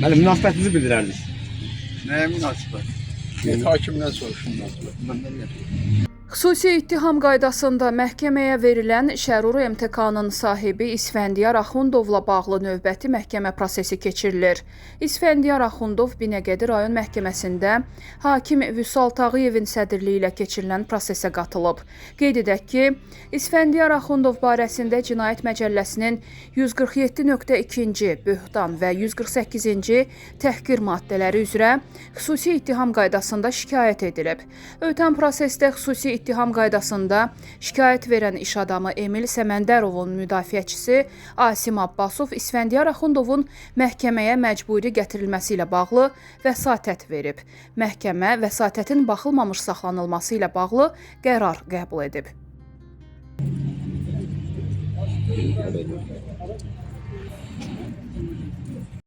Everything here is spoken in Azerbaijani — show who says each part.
Speaker 1: Bəli, münasibətinizi bildirərdiniz.
Speaker 2: Nəyə münasibət? Hakimdən soruşun münasibət. Məndən nə deyim?
Speaker 3: Xüsusi ittiham qaydasında məhkəməyə verilən Şərur MTK-nın sahibi İsfəndiyar Axundovla bağlı növbəti məhkəmə prosesi keçirilir. İsfəndiyar Axundov Binəqədi rayon məhkəməsində hakim Vüsal Tağıyevin sədrliyi ilə keçirilən prosesə qatılıb. Qeyd edək ki, İsfəndiyar Axundov barəsində Cinayət Məcəlləsinin 147.2-ci böhtan və 148-ci təhqir maddələri üzrə xüsusi ittiham qaydasında şikayət edilib. Ötən prosesdə xüsusi ittiham qaydasında şikayət verən iş adamı Emil Səməndərovun müdafiəçisi Asim Abbasov İsfəndiyar Axundovun məhkəməyə məcburi gətirilməsi ilə bağlı vəsatət verib. Məhkəmə vəsatətin baxılmamış saxlanılması ilə bağlı qərar qəbul edib.